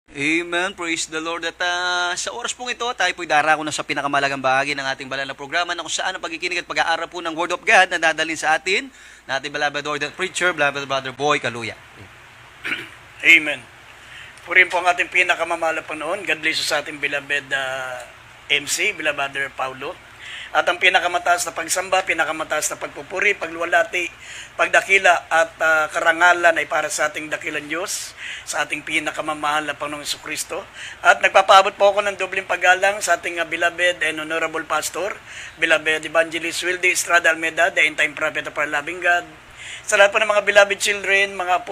Amen. Praise the Lord. At sa oras pong ito, tayo po'y darako na sa pinakamalagang bahagi ng ating banal na programa na kung saan ang pagkikinig at pag-aaral po ng Word of God na dadalhin sa atin na ating beloved ordained preacher, beloved brother Boy Kaluya. Amen. Purin po ang ating pinakamamahal na Panginoon. God bless you sa ating beloved MC, beloved Brother Paulo. At ang pinakamataas na pagsamba, pinakamataas na pagpupuri, pagluwalhati, pagdakila at karangalan ay para sa ating dakilang Diyos, sa ating pinakamamahal na Panginoong Jesucristo. At nagpapaabot po ako ng dobling paggalang sa ating beloved and honorable pastor, beloved Evangelist Wildy Estrada Almeda, the end time prophet of our loving God. Sa lahat po ng mga beloved children, mga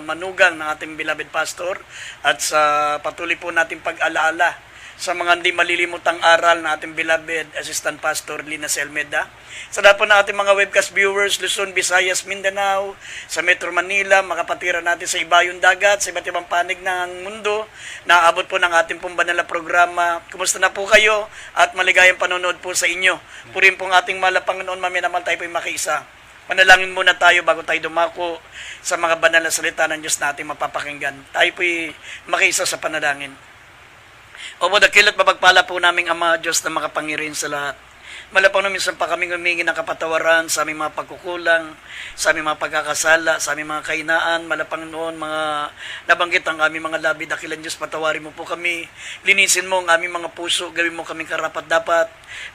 manugang ng ating beloved pastor, at sa patuloy po natin pag-alaala sa mga hindi malilimutang aral ng ating beloved Assistant Pastor Lina Almeda. Sa lahat po ng ating mga webcast viewers, Luzon, Visayas, Mindanao, sa Metro Manila, makapatira natin sa ibayong dagat, sa iba't ibang panig ng mundo, naaabot po ng ating pong banal na programa. Kumusta na po kayo at maligayang panonood po sa inyo. Purin pong ating mahal na Panginoon, maminamal tayo po yung makiisa. Panalangin muna tayo bago tayo dumako sa mga banal na salita ng Diyos natin mapapakinggan. Tayo po'y makiisa sa panalangin. Opo, dakilat mapagpala po naming Ama, Diyos na makapangyarihan sa lahat. Malapang namin sa pa kaming humingi ng kapatawaran sa aming mga pagkukulang, sa aming mga pagkakasala, sa aming mga kainaan. Malapang noon, mga nabanggit ang aming mga labi. Dakilan Diyos, patawarin mo po kami. Linisin mo ang aming mga puso. Gawin mo kaming karapat-dapat.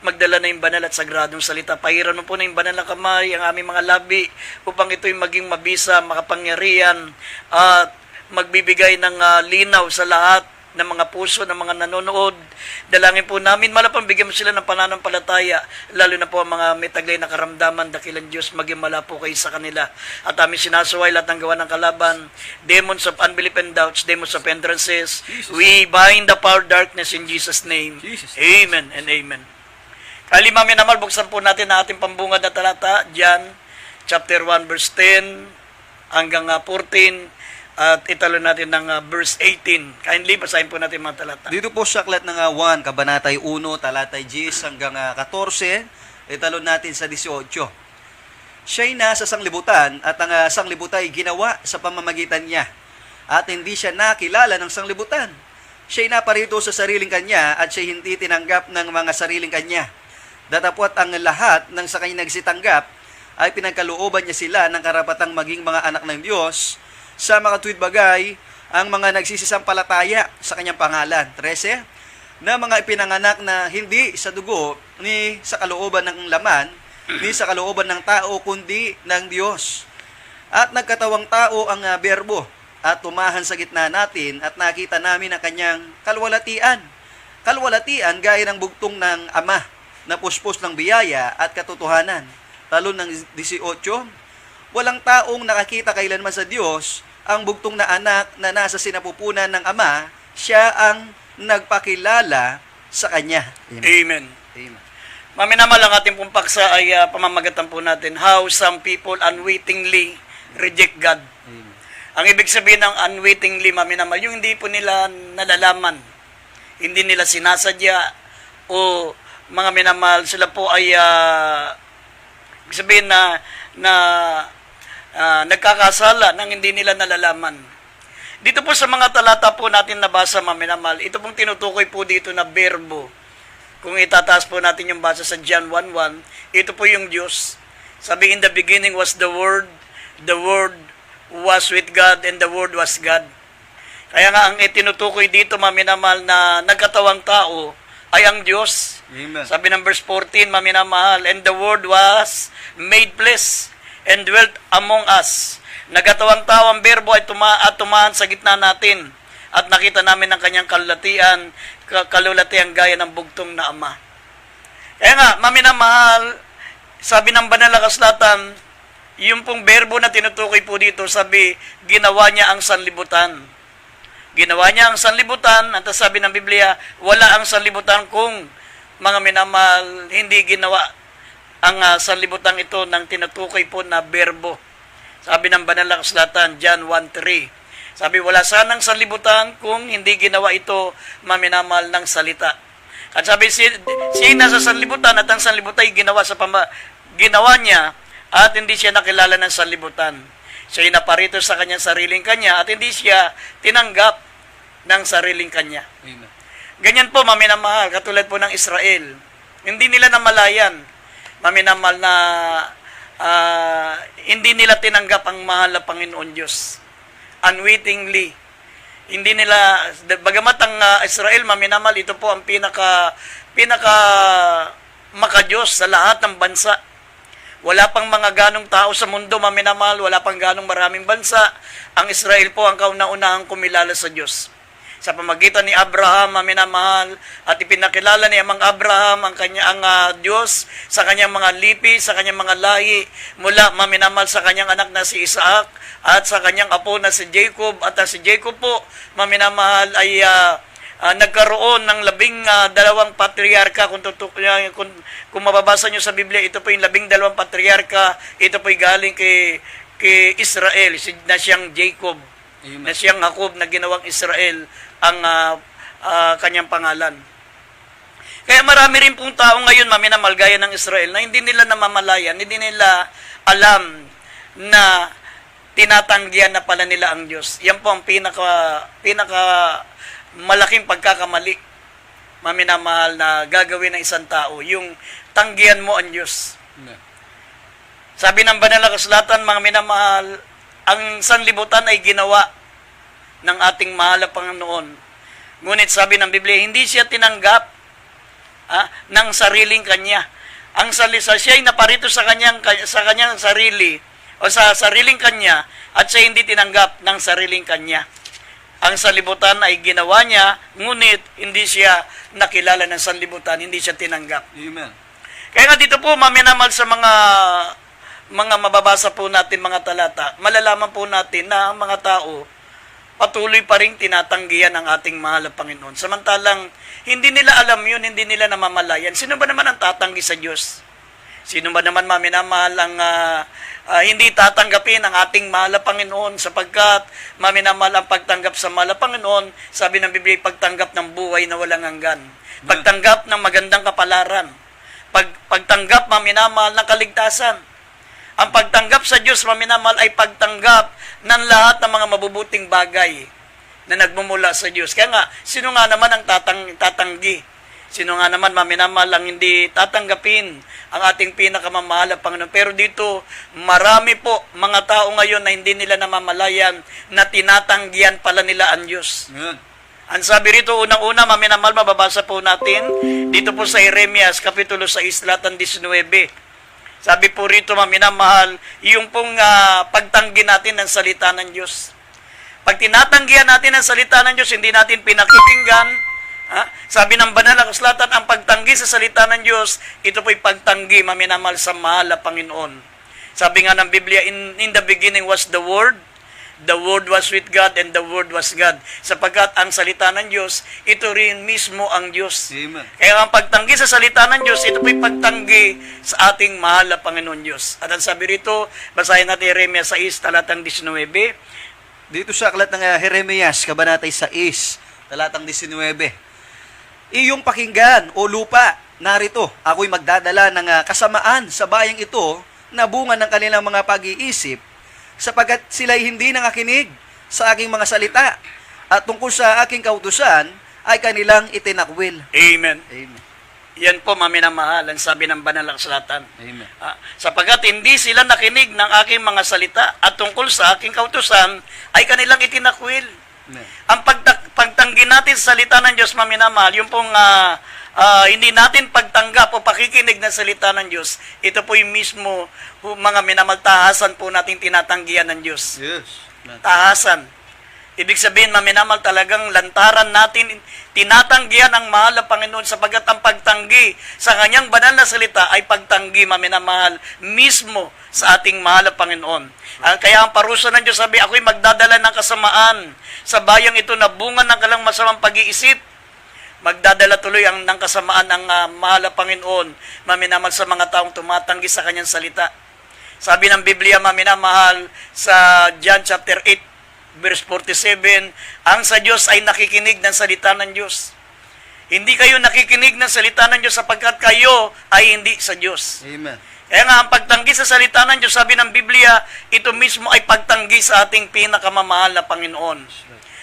Magdala na yung banal at sagradong salita. Pahiran mo po na yung banal na kamay, ang aming mga labi, upang ito'y maging mabisa, makapangyarihan, at magbibigay ng linaw sa lahat ng mga puso, ng mga nanonood. Dalangin po namin, malapang bigyan mo sila ng pananampalataya, lalo na po ang mga may taglay na karamdaman, dakilang Diyos, maging malapo kayo sa kanila. At aming sinasuway lahat ng gawa ng kalaban, demons of unbelief and doubts, demons of hindrances. We bind the power of darkness in Jesus' name. Amen and amen. Kalima minamal, buksan po natin ang ating pambungad na talata, John chapter 1 verse 10 hanggang 14. At italo natin ng verse 18. Kindly, basahin po natin mga talata. Dito po sa aklat ng 1, Kabanatay 1, talatay 10 hanggang 14, italo natin sa 18. Siya'y nasa sanglibutan at ang sanglibutan ay ginawa sa pamamagitan niya. At hindi siya nakilala ng sanglibutan. Siya'y naparito sa sariling kanya at siya'y hindi tinanggap ng mga sariling kanya. Datapwat ang lahat ng sa kanya nagsitanggap ay pinagkalooban niya sila ng karapatang maging mga anak ng Diyos sa mga tuwid bagay ang mga nagsisisampalataya sa kanyang pangalan. 13, na mga ipinanganak na hindi sa dugo, ni sa kalooban ng laman, ni sa kalooban ng tao, kundi ng Diyos. At nagkatawang tao ang berbo, at tumahan sa gitna natin, at nakita namin ang kanyang kalwalatian. Kalwalatian gaya ng bugtong ng Ama, na puspos ng biyaya at katotohanan. Talo ng 18, walang taong nakakita kailanman sa Diyos, ang bugtong na anak na nasa sinapupunan ng Ama, siya ang nagpakilala sa Kanya. Amen. Amen. Maminamal ang ating pong paksa ay pamamagatan po natin, how some people unwittingly reject God. Amen. Ang ibig sabihin ng unwittingly, maminamal, yung hindi po nila nalalaman, hindi nila sinasadya, o mga minamal, sila po ay ibig sabihin na nagkakasala nang hindi nila nalalaman. Dito po sa mga talata po natin nabasa, maminamal, ito pong tinutukoy po dito na berbo. Kung itataas po natin yung basa sa John 1:1, ito po yung Diyos. Sabi, in the beginning was the Word was with God, and the Word was God. Kaya nga ang itinutukoy dito, maminamal, na nagkatawang tao ay ang Diyos. Amen. Sabi ng verse 14, maminamahal, and the Word was made flesh and dwelt among us. Nagkatawang tao ang berbo ay tumaan sa gitna natin, at nakita namin ang kanyang kalulatian gaya ng bugtong na Ama. Kaya nga, maminamahal, sabi ng banal na kasulatan, yung pong berbo na tinutukoy po dito, sabi, ginawa niya ang sanlibutan. Ginawa niya ang sanlibutan, at sabi ng Biblia, wala ang sanlibutan kung mga minamahal, hindi ginawa ang sanlibutan ito ng tinutukoy po na berbo. Sabi ng banal na kasulatan, John 1:3. Sabi, wala sanang sanlibutan kung hindi ginawa ito, maminamal, ng salita. At sabi, siya nasa sanlibutan, at ang sanlibutan ay ginawa niya, at hindi siya nakilala ng sanlibutan. Siya'y naparito sa kanyang sariling kanya, at hindi siya tinanggap ng sariling kanya. Amen. Ganyan po, maminamahal, katulad po ng Israel. Hindi nila namalayan, maminamahal, na hindi nila tinanggap ang mahal na Panginoon Diyos. Unwittingly. Hindi nila, bagamat ang Israel, maminamahal, ito po ang pinaka makadiyos sa lahat ng bansa. Wala pang mga ganong tao sa mundo, maminamahal, wala pang ganong maraming bansa. Ang Israel po ang kauna-unahang kumilala sa Diyos. Sa pamagitan ni Abraham, maminamahal, at ipinakilala ni Amang Abraham ang kanyang Diyos sa kanyang mga lipi, sa kanyang mga lahi, mula maminamahal sa kanyang anak na si Isaac, at sa kanyang apo na si Jacob. At si Jacob po, maminamahal, ay nagkaroon ng 12 patriarka. Kung mababasa nyo sa Biblia, ito po yung 12 patriarka. Ito po yung galing kay Israel, na siyang Jacob. Amen. Na siyang Jacob, na ginawang Israel ang kanyang pangalan. Kaya marami rin pong tao ngayon, maminamahal, gaya ng Israel, na hindi nila namamalayan, hindi nila alam na tinatanggihan na pala nila ang Diyos. Yan po ang pinaka malaking pagkakamali, maminamahal, na gagawin ng isang tao, yung tanggihan mo ang Diyos. Amen. Sabi ng banal na kasulatan, mga minamahal, ang sanlibutan ay ginawa ng ating mahal na Panginoon. Ngunit sabi ng Biblia, hindi siya tinanggap ng sariling kanya. Ang siya ay naparito sa kanyang sarili, o sa sariling kanya, at siya hindi tinanggap ng sariling kanya. Ang sanlibutan ay ginawa niya, ngunit hindi siya nakilala ng sanlibutan, hindi siya tinanggap. Amen. Kaya nga dito po, maminamahal, sa mga mababasa po natin, mga talata, malalaman po natin na ang mga tao patuloy pa rin tinatanggihan ang ating mahal na Panginoon. Samantalang, hindi nila alam yun, hindi nila namamalayan. Sino ba naman ang tatanggi sa Diyos? Sino ba naman, maminamahal, ang hindi tatanggapin ang ating mahal na Panginoon, sapagkat maminamahal, ang pagtanggap sa mahal na Panginoon, sabi ng Biblia, pagtanggap ng buhay na walang hanggan. Pagtanggap ng magandang kapalaran. Pagtanggap, maminamahal, ng kaligtasan. Ang pagtanggap sa Diyos, maminamahal, ay pagtanggap ng lahat ng mga mabubuting bagay na nagmumula sa Diyos. Kaya nga, sino nga naman ang tatanggi? Sino nga naman, maminamahal, ang hindi tatanggapin ang ating pinakamamahal na Panginoon? Pero dito, marami po mga tao ngayon na hindi nila namamalayan na tinatanggihan pala nila ang Diyos. Amen. Ang sabi rito, unang-una, maminamahal, mababasa po natin dito po sa Jeremias, Kapitulo 6, talata 19. Sabi po rito, maminamahal, yung pong pagtanggi natin ng salita ng Diyos. Pag tinatanggihan natin ang salita ng Diyos, hindi natin pinakikinggan, sabi ng banal na kasulatan, ang pagtanggi sa salita ng Diyos, ito po'y pagtanggi, maminamahal, sa mahal na Panginoon. Sabi nga ng Biblia, in the beginning was the Word was with God, and the Word was God. Sapagkat ang salita ng Diyos, ito rin mismo ang Diyos. Amen. Kaya ang pagtanggi sa salita ng Diyos, ito po'y pagtanggi sa ating mahal na Panginoon Diyos. At ang sabi rito, basahin natin Jeremias 6, talatang 19. Dito sa aklat ng Jeremias, kabanata 6, talatang 19. Iyong pakinggan, o lupa, narito, ako'y magdadala ng kasamaan sa bayang ito na bunga ng kanilang mga pag-iisip, sapagkat sila'y hindi nangakinig sa aking mga salita, at tungkol sa aking kautusan ay kanilang itinakwil. Amen. Amen. Yan po, maminamahal, ang sabi ng banal na kasulatan. Amen. Sapagkat hindi sila nakinig ng aking mga salita, at tungkol sa aking kautusan ay kanilang itinakwil. Amen. Ang pagtanggi natin sa salita ng Diyos, maminamahal, yung pong hindi natin pagtanggap o pakikinig ng salita ng Diyos, ito po yung mismo mga minamagtahasan po natin tinatanggihan ng Diyos. Yes. Tahasan. Ibig sabihin, maminamal, talagang lantaran natin, tinatanggihan ang mahal na Panginoon, sapagkat ang pagtanggi sa kanyang banal na salita ay pagtanggi, maminamahal, mismo sa ating mahal na Panginoon. Kaya ang parusa ng Diyos, sabi, ako'y magdadala ng kasamaan sa bayang ito na bunga ng kalang masamang pag-iisip. Magdadala tuloy ng kasamaan ang mahal na Panginoon, maminamal, sa mga taong tumatanggi sa kanyang salita. Sabi ng Biblia, maminamahal, sa John chapter 8, verse 47, ang sa Diyos ay nakikinig ng salita ng Diyos. Hindi kayo nakikinig ng salita ng Diyos sapagkat kayo ay hindi sa Diyos. Amen. Kaya nga, ang pagtanggi sa salita ng Diyos, sabi ng Biblia, ito mismo ay pagtanggi sa ating pinakamamahal na Panginoon.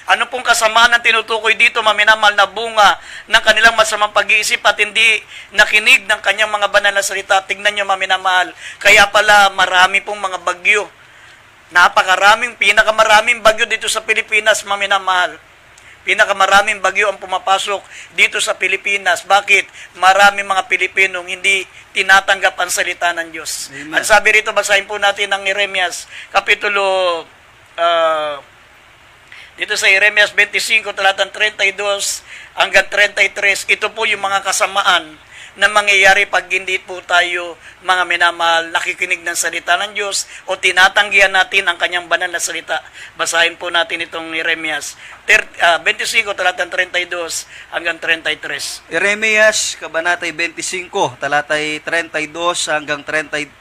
Ano pong kasamaan ang tinutukoy dito, maminamahal, na bunga ng kanilang masamang pag-iisip at hindi nakinig ng kanyang mga banal na salita? Tignan nyo, maminamahal. Kaya pala marami pong mga bagyo. Pinakamaraming bagyo dito sa Pilipinas, maminamahal. Pinakamaraming bagyo ang pumapasok dito sa Pilipinas. Bakit? Maraming mga Pilipinong hindi tinatanggap ang salita ng Diyos. Amen. Ang sabi rito, basahin po natin ng Jeremias, kapitulo dito sa Jeremias 25, talatang 32 hanggang 33, ito po yung mga kasamaan na mangyayari pag hindi po tayo, mga minamahal, nakikinig ng salita ng Diyos o tinatanggihan natin ang kanyang banal na salita. Basahin po natin itong Jeremias 25, talatang 32 hanggang 33. Jeremias, Kabanatay 25, talatay 32 hanggang 33.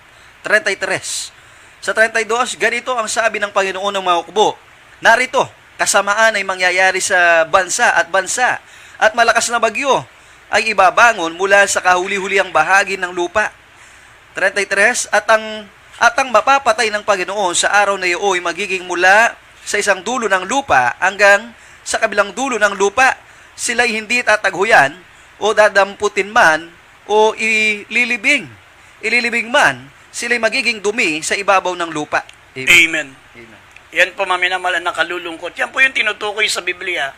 Sa 32, ganito ang sabi ng Panginoon ng mga hukbo. Narito, kasamaan ay mangyayari sa bansa at malakas na bagyo ay ibabangon mula sa kahuli-huliang bahagi ng lupa. 33, at ang mapapatay ng Panginoon sa araw na iyon ay magiging mula sa isang dulo ng lupa hanggang sa kabilang dulo ng lupa. Sila'y hindi tataghuyan o dadamputin man o ililibing man, sila'y magiging dumi sa ibabaw ng lupa. Amen. Amen. Amen. Yan po, maminamahal, ang nakalulungkot. Yan po yung tinutukoy sa Biblia,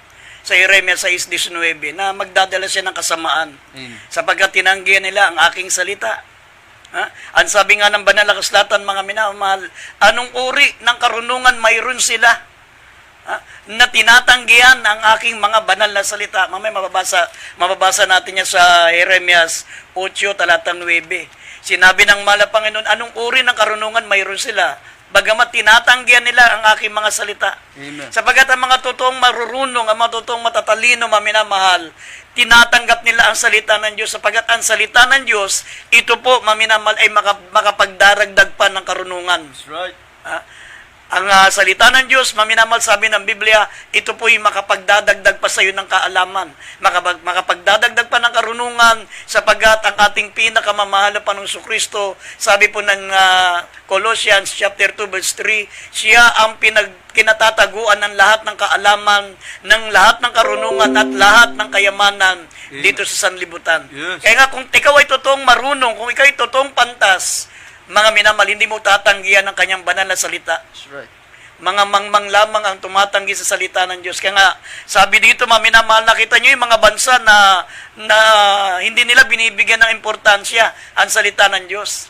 sa Jeremias 6:19, na magdadala siya ng kasamaan. Amen. Sapagkat tinanggihan nila ang aking salita. Ha? Ang sabi nga ng banal na kasulatan, mga minamahal, anong uri ng karunungan mayroon sila? Ha? Na tinatanggihan ang aking mga banal na salita. Mamaya mababasa natin yan sa Jeremias 8, talatang 9. Sinabi ng mahal na Panginoon, anong uri ng karunungan mayroon sila? Bagamat tinatanggihan nila ang aking mga salita. Amen. Sapagat ang mga totoong marurunong, ang mga totoong matatalino, maminamahal, tinatanggap nila ang salita ng Diyos. Sapagat ang salita ng Diyos, ito po, maminamahal, ay makapagdaragdag pa ng karunungan. That's right. Ang salita ng Diyos, maminamahal, sabi ng Biblia, ito po'y makapagdadagdag pa sa iyo ng kaalaman. Makapagdadagdag pa ng karunungan, sapagat ang ating pinakamamahal na Panginoong Kristo, sabi po ng Colossians chapter 2 verse 3, siya ang kinatataguan ng lahat ng kaalaman, ng lahat ng karunungan at lahat ng kayamanan dito sa sanlibutan. Yes. Kaya nga kung ikaw ay totoong marunong, kung ikaw ay totoong pantas, mga minamahal, hindi mo tatanggihan ang kanyang banal na salita. That's right. Mga mangmang lamang ang tumatanggi sa salita ng Diyos. Kaya nga, sabi dito, mga minamahal, nakita nyo yung mga bansa na hindi nila binibigyan ng importansya ang salita ng Diyos.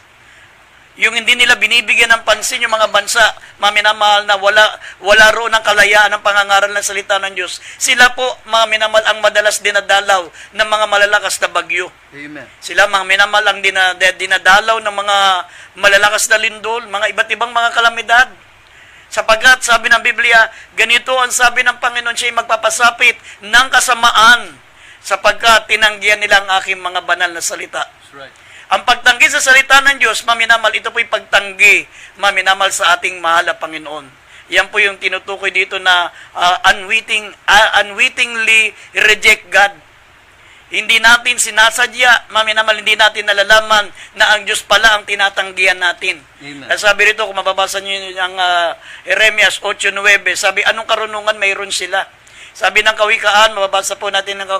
Yung hindi nila binibigyan ng pansin yung mga bansa, mga minamahal, na wala roon ng kalayaan ng pangangaral ng salita ng Diyos. Sila po, mga minamahal, ang madalas dinadalaw ng mga malalakas na bagyo. Amen. Sila, mga minamahal, ang dinadalaw ng mga malalakas na lindol, mga iba't ibang mga kalamidad. Sapagat, sabi ng Biblia, ganito ang sabi ng Panginoon, siya'y magpapasapit ng kasamaan sapagkat tinanggihan nila ang aking mga banal na salita. That's right. Ang pagtanggi sa salita ng Diyos, maminamahal, ito po'y pagtanggi, maminamahal, sa ating mahal na Panginoon. Yan po yung tinutukoy dito na unwittingly reject God. Hindi natin sinasadya, maminamahal, hindi natin nalalaman na ang Diyos pala ang tinatanggihan natin. Amen. Sabi rito, kung mababasa niyo ang Jeremias 8:9, sabi, anong karunungan mayroon sila? Sabi ng Kawikaan, mababasa po natin ng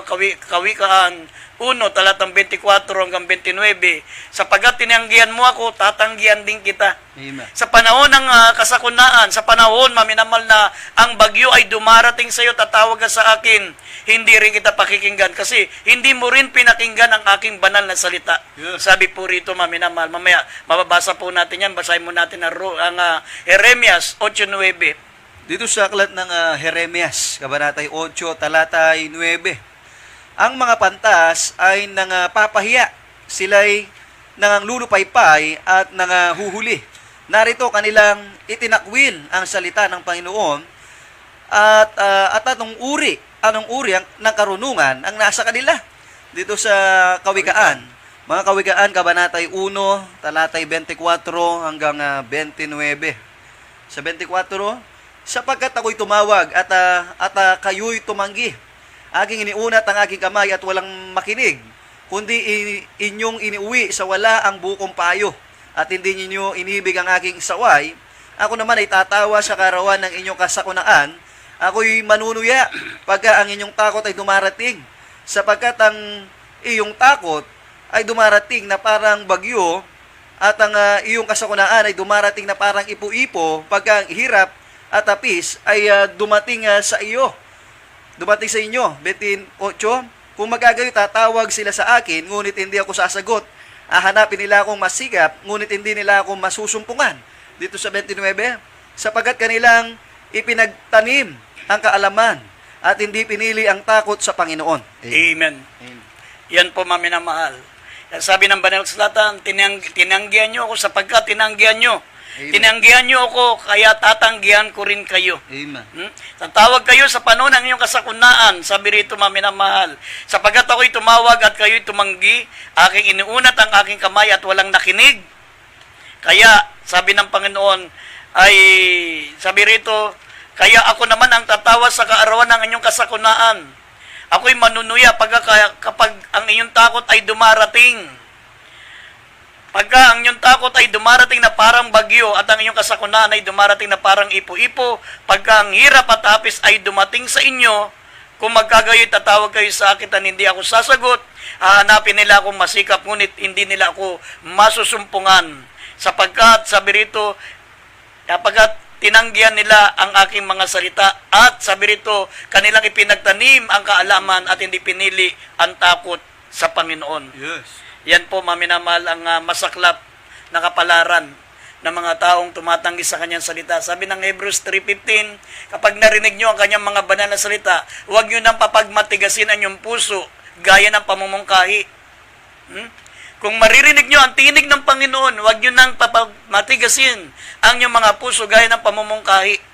Kawikaan 1, talatang 24 hanggang 29, sapagat tinanggihan mo ako, tatanggihan din kita. Amen. Sa panahon ng kasakunaan, sa panahon, maminamahal, na ang bagyo ay dumarating sa iyo, tatawag ka sa akin, hindi rin kita pakikinggan kasi hindi mo rin pinakinggan ang aking banal na salita. Yes. Sabi po rito, maminamahal, mamaya mababasa po natin yan, basahin mo natin ang Jeremias 8:9. Dito sa aklat ng Jeremias, Kabanatay 8, talatay 9. Ang mga pantas ay nangapapahiya, sila'y nanganglulupaypay at nangahuhuli. Narito kanilang itinakwil ang salita ng Panginoon at anong uri ng karunungan ang nasa kanila. Dito sa Kawikaan, mga Kawikaan, Kabanatay 1, talatay 24 hanggang 29. Sa 24, sapagkat ako'y tumawag at kayo'y tumanggi. Aking iniunat ang aking kamay at walang makinig, kundi inyong iniuwi sa wala ang bukong payo, at hindi ninyo inibig ang aking saway. Ako naman ay tatawa sa karawan ng inyong kasakunaan, Ako'y manunuya pagka ang inyong takot ay dumarating. Sapagkat ang iyong takot ay dumarating na parang bagyo at ang iyong kasakunaan ay dumarating na parang ipo-ipo pagka ang hirap at tapis ay dumating sa iyo. Dumating sa inyo. 28. Kung magagayo, tatawag sila sa akin, ngunit hindi ako sasagot. Hahanapin nila akong masikap, ngunit hindi nila ako masusumpungan. Dito sa 29, sapagkat kanilang ipinagtanim ang kaalaman at hindi pinili ang takot sa Panginoon. Amen. Amen. Yan po, maminamahal. Sabi ng Banal na Kasulatan, tinanggihan nyo ako sapagkat tinanggihan nyo. Amen. Tinanggihan nyo ako, kaya tatanggihan ko rin kayo. Amen. Tatawag kayo sa panahon ng inyong kasakunaan, sabi rito, maminamahal. Sapagkat ako'y tumawag at kayo'y tumanggi, aking iniunat ang aking kamay at walang nakinig. Kaya, sabi ng Panginoon, sabi rito, kaya ako naman ang tatawa sa kaarawan ng inyong kasakunaan. Ako'y manunuya kapag ang inyong takot ay dumarating. Pagka ang inyong takot ay dumarating na parang bagyo at ang inyong kasakunaan ay dumarating na parang ipo-ipo, pagka ang hirap at hapis ay dumating sa inyo, kung magkagayoy tatawag kayo sa akin at hindi ako sasagot, hahanapin nila akong masikap, ngunit hindi nila ako masusumpungan. Sapagkat, sabi rito, kapagkat tinanggihan nila ang aking mga salita at sabi rito, kanilang ipinagtanim ang kaalaman at hindi pinili ang takot sa Panginoon. Yes. Yan po, maminamahal, ang masaklap na kapalaran ng mga taong tumatanggi sa kanyang salita. Sabi ng Hebrews 3:15, kapag narinig nyo ang kanyang mga banal na salita, huwag nyo nang papagmatigasin ang inyong puso gaya ng pamumungkahi. Kung maririnig nyo ang tinig ng Panginoon, huwag nyo nang papagmatigasin ang inyong mga puso gaya ng pamumungkahi.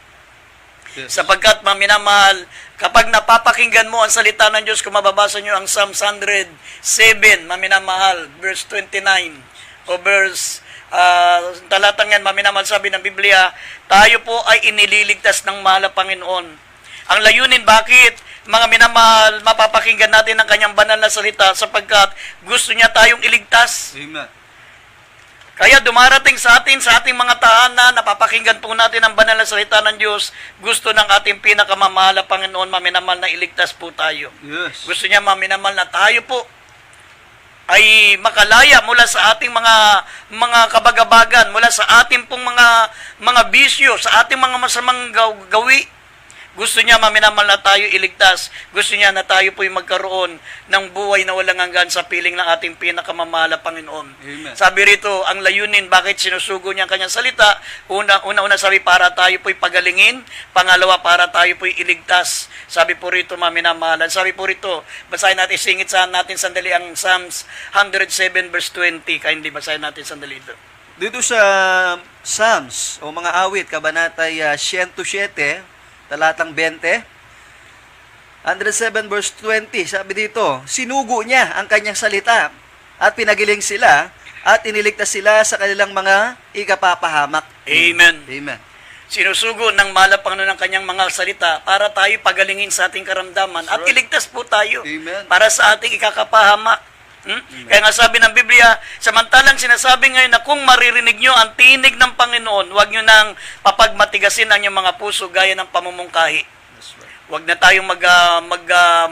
Yes. Sapagkat, maminamahal, kapag napapakinggan mo ang salita ng Diyos, kung mababasa nyo ang Psalm 107, maminamahal, verse 29, o verse, talatang yan, maminamahal, sabi ng Biblia, tayo po ay inililigtas ng mahal na Panginoon. Ang layunin, bakit? Mga minamahal, mapapakinggan natin ang kanyang banal na salita sapagkat gusto niya tayong iligtas. Amen. Kaya dumarating sa ating mga tahanan, napapakinggan po natin ang banal na salita ng Diyos. Gusto ng ating pinakamamahal na Panginoon, maminamahal, na iligtas po tayo. Yes. Gusto niya, maminamahal, na tayo po ay makalaya mula sa ating mga kabagabagan, mula sa ating pong mga bisyo, sa ating mga masamang gawi. Gusto niya, maminamahal, na tayo iligtas. Gusto niya na tayo po'y magkaroon ng buhay na walang hanggan sa piling ng ating pinakamamahal na Panginoon. Amen. Sabi rito, ang layunin, bakit sinusugo niya ang kanyang salita? Una sabi, para tayo po'y pagalingin. Pangalawa, para tayo po'y iligtas. Sabi po rito, maminamahalan. Sabi po rito, basahin natin, singit sa natin sandali ang Psalms 107 verse 20. Kaya hindi basahin natin sandali ito. Dito sa Psalms o mga awit, kabanatay 107, talatang 20, 107 verse 20, sabi dito, sinugo niya ang kanyang salita at pinagiling sila at iniligtas sila sa kanilang mga ikapapahamak. Amen. Amen. Sinusugo ng mahal na Panginoon ng kanyang mga salita para tayo pagalingin sa ating karamdaman at Right. iligtas po tayo Amen. para sa ating ikakapahamak. Kaya nga sabi ng Biblia, samantalang sinasabi ngayon na kung maririnig nyo ang tinig ng Panginoon, huwag nyo nang papagmatigasin ang inyong mga puso gaya ng pamumungkahi. That's right. Huwag na tayong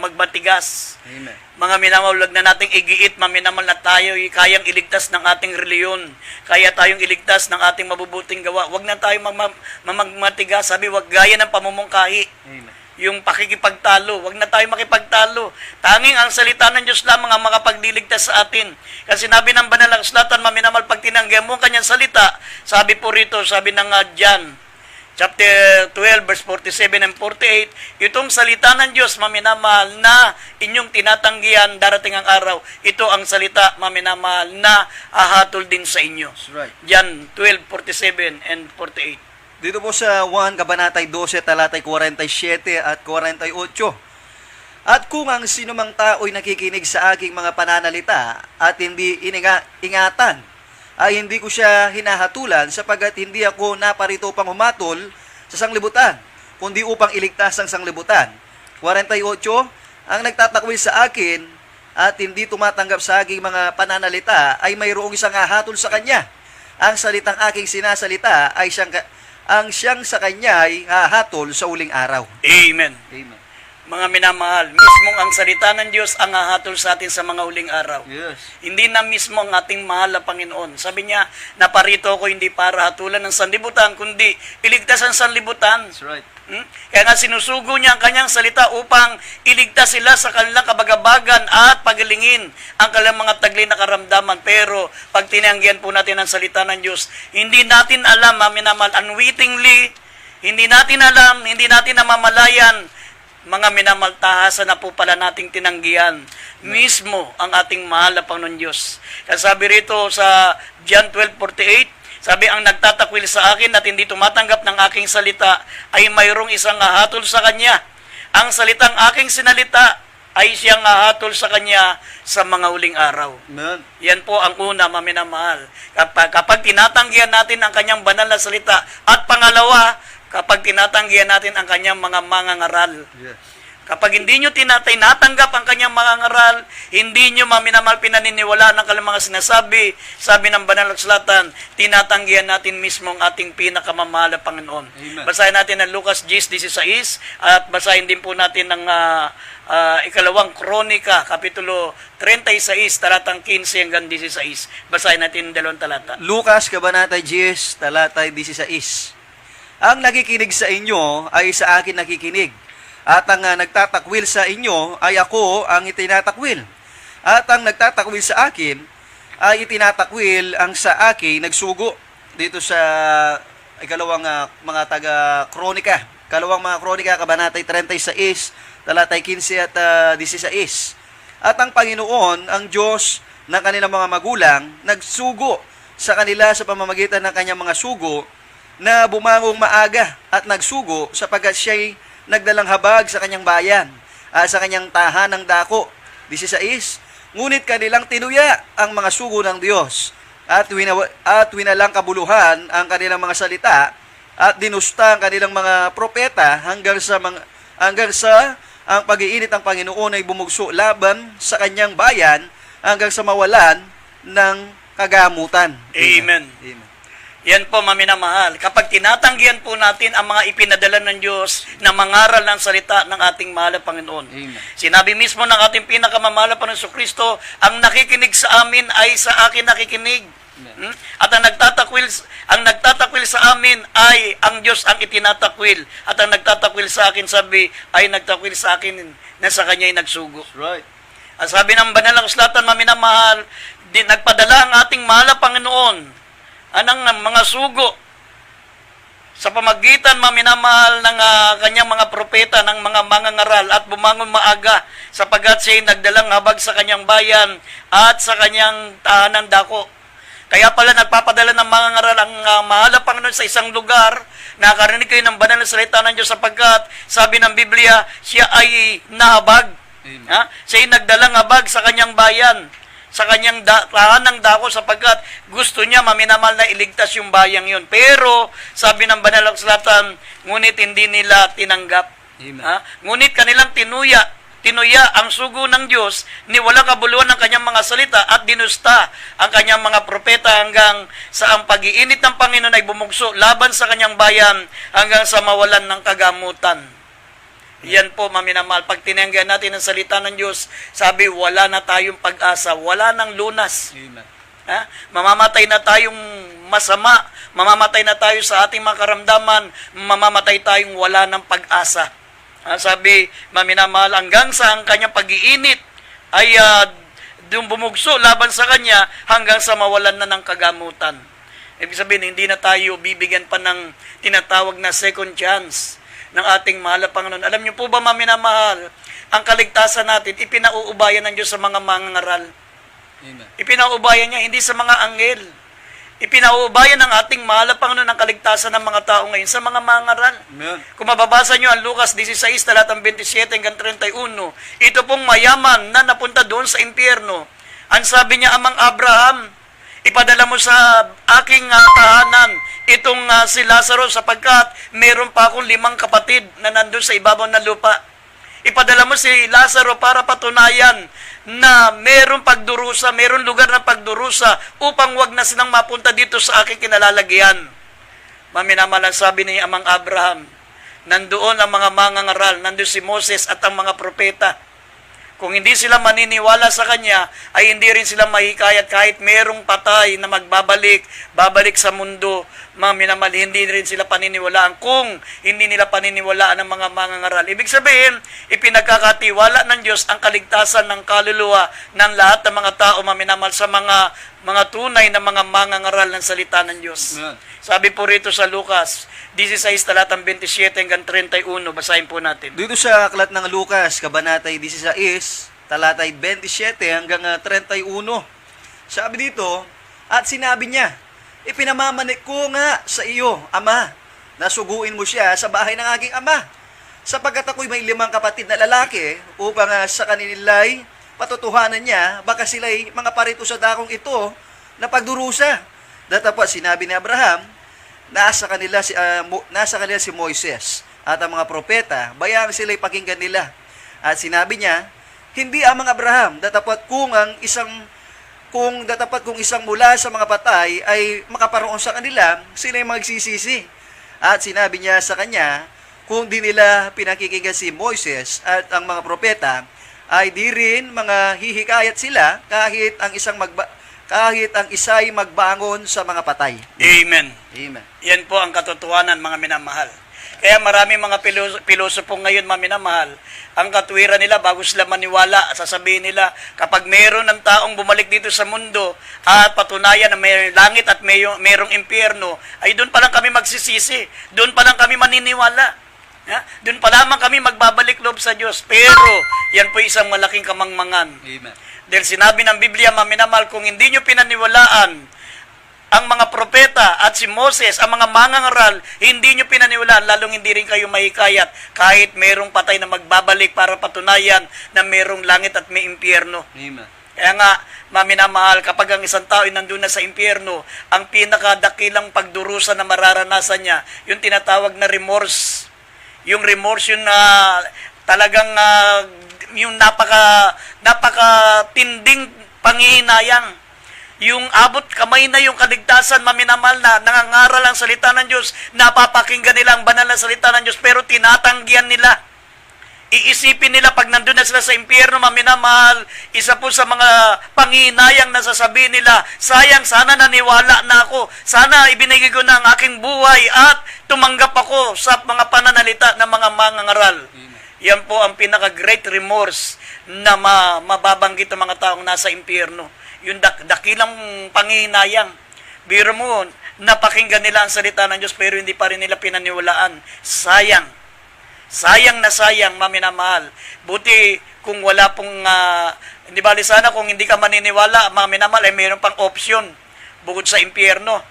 magmatigas. Amen. Mga minamahal, huwag na nating igiit, maminamahal, na tayo kayang iligtas ng ating reliyon. Kaya tayong iligtas ng ating mabubuting gawa. Huwag na tayong magmatigas. Sabi, huwag gaya ng pamumungkahi. Amen. Yung pakikipagtalo, wag na tayo makipagtalo. Tanging ang salita ng Diyos lamang ang makapagliligtas sa atin. Kasi sinabi ng Banal na Kasulatan, maminamahal, pag tinanggihan mo ang kanyang salita, sabi po rito, sabi ng John, chapter 12, verse 47 and 48, itong salita ng Diyos, maminamahal, na inyong tinatanggihan, darating ang araw, ito ang salita, maminamahal, na ahatol din sa inyo. That's right. John 12, 47 and 48. Dito po sa 1, kabanatay 12, talatay 47 at 48. At kung ang sinumang tao'y nakikinig sa aking mga pananalita at hindi ingatan, ay hindi ko siya hinahatulan sapagkat hindi ako naparito upang humatol sa sanglibutan, kundi upang iligtas ang sanglibutan. 48, ang nagtatakwil sa akin at hindi tumatanggap sa aking mga pananalita ay mayroong isang hahatol sa kanya. Ang salitang aking sinasalita ay ang siyang sa kanya ay hahatol sa uling araw. Amen. Amen. Mga minamahal, mismong ang salita ng Diyos ang hahatol sa atin sa mga uling araw. Yes. Hindi na mismo ang ating mahal na Panginoon. Sabi niya, naparito ako hindi para hatulan ng sanlibutan, kundi iligtas ang sanlibutan. That's right. Kaya nga sinusugo niya ang kanyang salita upang iligtas sila sa kanilang kabagabagan at pagalingin ang kanilang mga tagli na karamdaman. Pero pag tinanggihan po natin ang salita ng Diyos, hindi natin alam, minamahal, unwittingly, hindi natin alam, hindi natin namamalayan, mga minamaltahasan na po pala nating tinanggihan mismo ang ating mahal na Panginoon Diyos. Kaya sabi rito sa John 12:48, sabi, ang nagtatakwil sa akin at hindi tumatanggap ng aking salita ay mayroong isang hahatol sa kanya. Ang salitang aking sinalita ay siyang hahatol sa kanya sa mga huling araw. Amen. Yan po ang una, maminamahal. Kapag tinatanggihan natin ang kanyang banal na salita, at pangalawa, kapag tinatanggihan natin ang kanyang mga mangangaral. Yes. Kapag hindi nyo tinatanggap ang kanyang mga ngaral, hindi nyo maminamahal pinaniniwala ng kanilang mga sinasabi, sabi ng banal na kasulatan, tinatanggihan natin mismo ang ating pinakamamahal na Panginoon. Amen. Basahin natin ang Lucas 10:16 at basahin din po natin ang ikalawang Kronika, Kapitulo 36, talatang 15 hanggang 16. Basahin natin ang dalawang talata. Lucas, Kabanata 10, talatay 16. Ang nakikinig sa inyo ay sa akin nakikinig. At ang nagtatakwil sa inyo ay ako ang itinatakwil. At ang nagtatakwil sa akin ay itinatakwil ang sa akin nagsugo. Dito sa ikalawang mga taga-kronika. Kalawang mga kronika, Kabanatay 36, talatay 15 at 16. At ang Panginoon, ang Diyos ng kanilang mga magulang, nagsugo sa kanila sa pamamagitan ng kanyang mga sugo na bumangong maaga at nagsugo sapagkat siya'y nagdalang habag sa kanyang bayan, sa kanyang tahanang dako. 16. Ngunit kanilang tinuya ang mga sugo ng Diyos at winalang kabuluhan ang kanilang mga salita at dinusta ang kanilang mga propeta hanggang sa ang pag-iinit ng Panginoon ay bumugso laban sa kanyang bayan hanggang sa mawalan ng kagamutan. Amen. Amen. Yan po, maminamahal. Kapag tinatanggihan po natin ang mga ipinadala ng Diyos na mangaral ng salita ng ating mahal na Panginoon. Amen. Sinabi mismo ng ating pinakamamahal na Panginoon Kristo, ang nakikinig sa amin ay sa akin nakikinig. At ang nagtatakwil sa amin ay ang Diyos ang itinatakwil. At ang nagtatakwil sa akin, sabi, ay nagtakwil sa akin na sa kanya'y nagsugo. Right. At sabi ng banal na kasulatan, maminamahal, nagpadala ang ating mahal na Panginoon anang mga sugo sa pamagitan, maminamahal, ng kanyang mga propeta, ng mga mangangaral at bumangon maaga sapagat siya'y nagdalang habag sa kanyang bayan at sa kanyang tahanan dako. Kaya pala nagpapadala ng mga ngaral ang mahal na Panginoon sa isang lugar, nakarinig kayo ng banal na salita ng Diyos sapagkat sabi ng Biblia, siya ay nahabag. Siya ay nagdalang habag sa kanyang bayan, sa kanyang tahanang dako sapagkat gusto niya, maminamahal, na iligtas yung bayang yun. Pero sabi ng banal na kasulatan, ngunit hindi nila tinanggap. Ngunit kanilang tinuya ang sugo ng Diyos, ni walang kabuluhan ng kanyang mga salita at dinusta ang kanyang mga propeta hanggang sa ang pag-iinit ng Panginoon ay bumugso laban sa kanyang bayan hanggang sa mawalan ng kagamutan. Yan po, maminamahal. Pag tinanggihan natin ang salita ng Diyos, sabi, wala na tayong pag-asa, wala nang lunas. Amen. Mamamatay na tayong masama, mamamatay na tayo sa ating mga karamdaman, mamamatay tayong wala ng pag-asa. Sabi, maminamahal, hanggang sa ang kanyang pag-iinit ay bumugso laban sa kanya hanggang sa mawalan na ng kagamutan. Ibig sabihin, hindi na tayo bibigyan pa ng tinatawag na second chance ng ating mahal na Panginoon. Alam niyo po ba, maminamahal, ang kaligtasan natin, ipinauubayan ng Diyos sa mga mangangaral. Amen. Ipinauubayan niya, hindi sa mga anghel. Ipinauubayan ng ating mahal na Panginoon ang kaligtasan ng mga tao ngayon sa mga mangangaral. Amen. Kung mababasa niyo ang Lucas 16, talatang 27 hanggang 31, ito pong mayaman na napunta doon sa impyerno. Ang sabi niya, amang Abraham, ipadala mo sa aking tahanan itong si Lazaro sapagkat meron pa akong 5 kapatid na nandun sa ibabaw ng lupa. Ipadala mo si Lazaro para patunayan na meron pagdurusa, meron lugar ng pagdurusa upang wag na silang mapunta dito sa aking kinalalagyan. maminamahal, sabi ni Amang Abraham, nandoon ang mga mangangaral, nandoon si Moses at ang mga propeta. Kung hindi sila maniniwala sa Kanya, ay hindi rin sila mahikayat kahit merong patay na babalik sa mundo. Mga minamahal, hindi rin sila paniniwalaan kung hindi nila paniniwalaan ang mga mangangaral. Ibig sabihin, ipinagkakatiwala ng Diyos ang kaligtasan ng kaluluwa ng lahat ng mga tao, mga minamahal, sa mga tunay na mga mangangaral ng salita ng Diyos. Amen. Sabi po rito sa Lucas 16, talatang 27 hanggang 31, basahin po natin. Dito sa aklat ng Lucas, kabanatay 16, talatay 27 hanggang 31. Sabi dito, at sinabi niya, ipinamamanik ko nga sa iyo, Ama, na suguin mo siya sa bahay ng aking ama, sapagkat ako'y may 5 kapatid na lalaki, upang sa kanila'y patutuhanan niya, baka sila'y mga parito sa dakong ito na pagdurusa. Datapot sinabi ni Abraham, nasa kanila si Moises at ang mga propeta, bayang sila'y pakinggan nila. At sinabi niya, hindi amang Abraham, datapot kung isang mula sa mga patay ay makaparoon sa kanila, sila'y magsisisi. At sinabi niya sa kanya, kung di nila pinakikinggan si Moises at ang mga propeta, ay di rin mga hihikayat sila kahit ang isa'y magbangon sa mga patay. Amen. Amen. Yan po ang katotohanan, mga minamahal. Kaya marami mga pilosopo ngayon, mga minamahal, ang katwiran nila bago sila maniwala, sasabihin nila, kapag mayroon ng taong bumalik dito sa mundo at patunayan na may langit at mayroong impyerno, ay doon pa lang kami magsisisi, doon pa lang kami maniniwala. Doon pa lamang kami magbabalik loob sa Diyos. Pero, yan po isang malaking kamangmangan. Amen. Dahil sinabi ng Biblia, mga minamahal, kung hindi nyo pinaniwalaan ang mga propeta at si Moses, ang mga mangangaral, hindi nyo pinaniwalaan, lalong hindi rin kayo mahikayat kahit merong patay na magbabalik para patunayan na merong langit at may impyerno. Amen. Kaya nga, mga minamahal, kapag ang isang tao ay nandun na sa impyerno, ang pinakadakilang pagdurusa na mararanasan niya, yung tinatawag na remorse. Yung remorse, yun na talagang yung napakatinding panghihinayang. Yung abot kamay na yung kaligtasan, maminamahal, na nangangaral ang salita ng Diyos, napapakinggan nila ang banal na salita ng Diyos, pero tinatanggihan nila. Iisipin nila pag nandun na sila sa impyerno, maminamahal, isa po sa mga panghihinayang na sasabihin nila, sayang, sana naniwala na ako, sana ibinigay ko na ang aking buhay at tumanggap ako sa mga pananalita ng mga mangangaral. Yan po ang pinaka-great remorse na mababanggit ng mga taong nasa impyerno. Yung dakilang panghihinayang. Biro mo, napakinggan nila ang salita ng Diyos pero hindi pa rin nila pinaniwalaan. Sayang. Sayang na sayang, maminamahal. Buti kung wala pong, hindi bali sana kung hindi ka maniniwala, maminamahal, ay mayroon pang option bukod sa impyerno.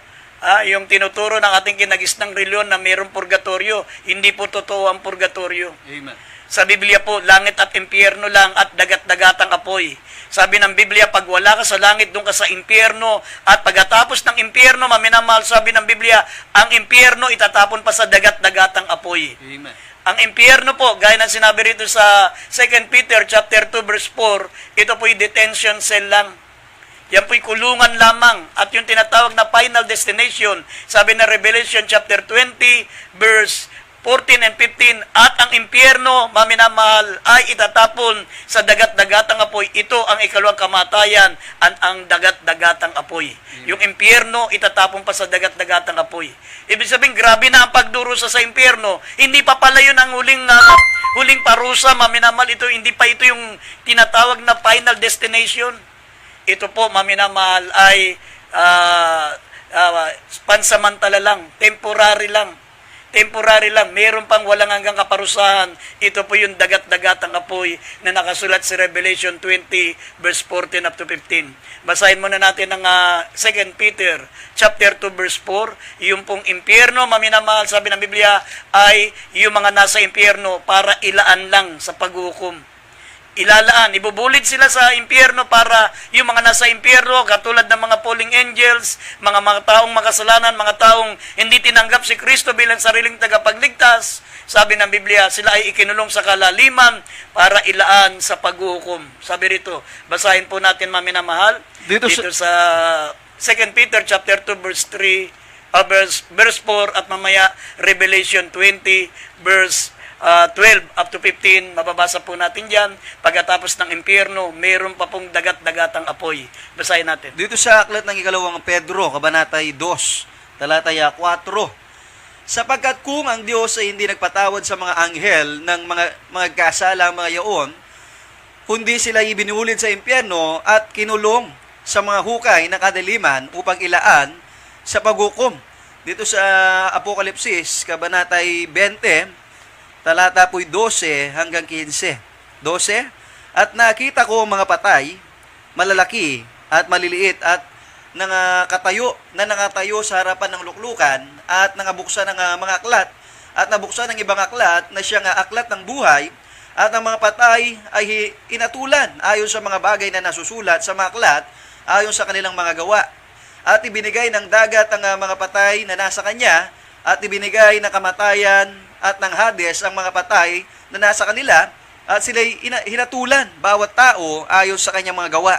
Yung tinuturo ng ating kinagisnang reliyon na mayroong purgatorio, hindi po totoo ang purgatorio. Amen. Sa Biblia po, langit at impyerno lang at dagat-dagatang apoy. Sabi ng Biblia, pag wala ka sa langit, doon ka sa impyerno. At pagkatapos ng impyerno, maminamahal, sabi ng Biblia, ang impyerno itatapon pa sa dagat-dagatang apoy. Amen. Ang impyerno po, gaya ng sinabi rito sa 2 Peter chapter 2 verse 4, ito po'y detention cell lang. Yan po'y kulungan lamang. At yung tinatawag na final destination, sabi na Revelation chapter 20 verse 14 and 15, at ang impyerno, maminamahal, ay itatapon sa dagat-dagatang apoy. Ito ang ikalawang kamatayan, ang dagat-dagatang apoy. Yung impyerno, itatapon pa sa dagat-dagatang apoy. Ibig sabihin, grabe na ang pagdurusa sa impyerno. Hindi pa pala yun ang huling parusa, maminamahal. Hindi pa ito yung tinatawag na final destination. Ito po, maminamahal, ay pansamantala lang, temporary lang. Temporary lang, meron pang walang hanggang kaparusahan. Ito po yung dagat-dagatang apoy na nakasulat sa Revelation 20 verse 14 up to 15. Basahin muna natin ang 2 Peter chapter 2 verse 4. Yung pong impyerno, maminamahal, sabi ng Biblia, ay yung mga nasa impyerno para ilaan lang sa paghukom. Ilalaan, ibubulid sila sa impyerno para yung mga nasa impyerno, katulad ng mga falling angels, mga taong makasalanan, mga taong hindi tinanggap si Kristo bilang sariling tagapagligtas, sabi ng Biblia, sila ay ikinulong sa kalaliman para ilaan sa paghukom. Sabi rito, basahin po natin, maminamahal, dito sa 2 Peter chapter 2 verse 3 verse 4 at mamaya Revelation 20 verse 12 up to 15, mababasa po natin dyan. Pagkatapos ng impyerno, mayroon pa pong dagat-dagatang apoy. Basahin natin. Dito sa aklat ng ikalawang Pedro, kabanatay 2, talataya 4, sapagkat kung ang Diyos ay hindi nagpatawad sa mga anghel ng mga kasalang mga yaon, kundi sila ibinuhulid sa impyerno at kinulong sa mga hukay ng kadiliman upang ilaan sa paghukom. Dito sa Apokalipsis, kabanatay 20, talata po'y 12 hanggang 15. 12, at nakita ko mga patay, malalaki at maliliit at nakatayo sa harapan ng luklukan at nangabuksan ng mga aklat at nabuksan ng ibang aklat na siyang aklat ng buhay at ang mga patay ay inatulan ayon sa mga bagay na nasusulat sa mga aklat ayon sa kanilang mga gawa. At ibinigay ng dagat ang mga patay na nasa kanya at ibinigay ng kamatayan at ng Hades ang mga patay na nasa kanila at sila'y hinatulan bawat tao ayon sa kanyang mga gawa.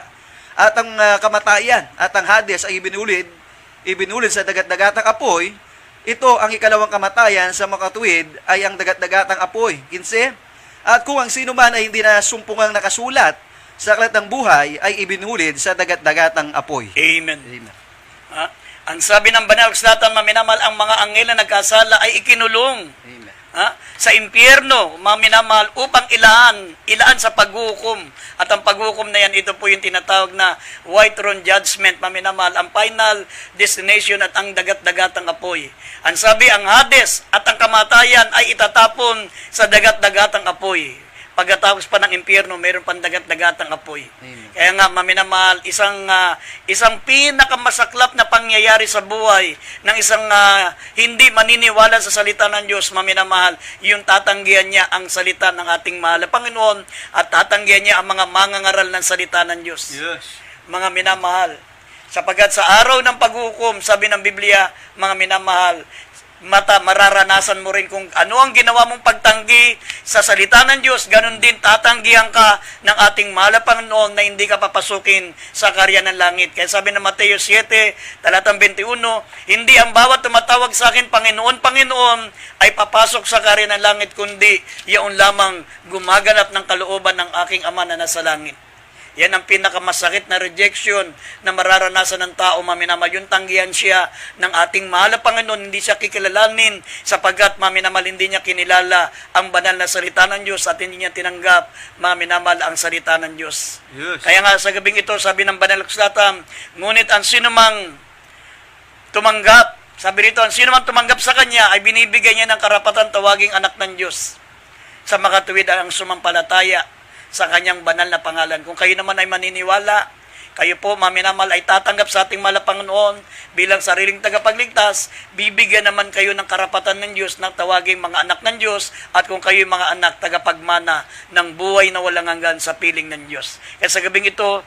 At ang kamatayan at ang Hades ay ibinulid sa dagat-dagatang apoy. Ito ang ikalawang kamatayan sa makatuwid ay ang dagat-dagatang apoy. 15. At kung ang sino man ay hindi na sumpungang nakasulat sa aklat ng buhay ay ibinulid sa dagat-dagatang apoy. Amen. Amen. Ang sabi ng banal na kasulatan, maminamal, ang mga anghel na nagkasala ay ikinulong Amen. sa impyerno, maminamahal, upang ilaan sa paghukom. At ang paghukom na yan, ito po yung tinatawag na white throne judgment, maminamahal, ang final destination at ang dagat-dagatang apoy. Ang sabi, ang Hades at ang kamatayan ay itatapon sa dagat-dagatang apoy. Pagkatapos pa ng impyerno, mayroon pang dagat-dagatang apoy. Amen. Kaya nga, maminamahal, isang pinakamasaklap na pangyayari sa buhay ng isang hindi maniniwala sa salita ng Diyos, maminamahal, yung tatanggihan niya ang salita ng ating mahal na Panginoon at tatanggihan niya ang mga mangangaral ng salita ng Diyos. Yes. Mga minamahal, sapagkat sa araw ng paghukom, sabi ng Biblia, mga minamahal, mararanasan mo rin kung ano ang ginawa mong pagtanggi sa salita ng Diyos, ganun din tatanggihan ka ng ating mahal na Panginoon na hindi ka papasukin sa karya ng langit. Kaya sabi ng Mateo 7, talatang 21, hindi ang bawat tumatawag sa akin, Panginoon, Panginoon, ay papasok sa karya ng langit, kundi yaon lamang gumaganap ng kalooban ng aking Ama na nasa langit. Yan ang pinakamasakit na rejection na mararanasan ng tao, maminamal. Yung tanggihan siya ng ating mahal na Panginoon, hindi siya kikilalanin sapagkat maminamal hindi niya kinilala ang banal na salita ng Diyos at hindi niya tinanggap, maminamal, ang salita ng Diyos. Yes. Kaya nga sa gabing ito, sabi ng banal na kasulatan, ngunit ang sinumang tumanggap, sabi rito, ang sinumang tumanggap sa Kanya ay binibigyan niya ng karapatan tawaging anak ng Diyos. Sa makatuwid ang sumampalataya sa kanyang banal na pangalan. Kung kayo naman ay maniniwala, kayo po, maminamal, ay tatanggap sa ating mahal na Panginoon bilang sariling tagapagligtas, bibigyan naman kayo ng karapatan ng Diyos na tawaging mga anak ng Diyos, at kung kayo mga anak, tagapagmana ng buhay na walang hanggan sa piling ng Diyos. Kaya sa gabing ito,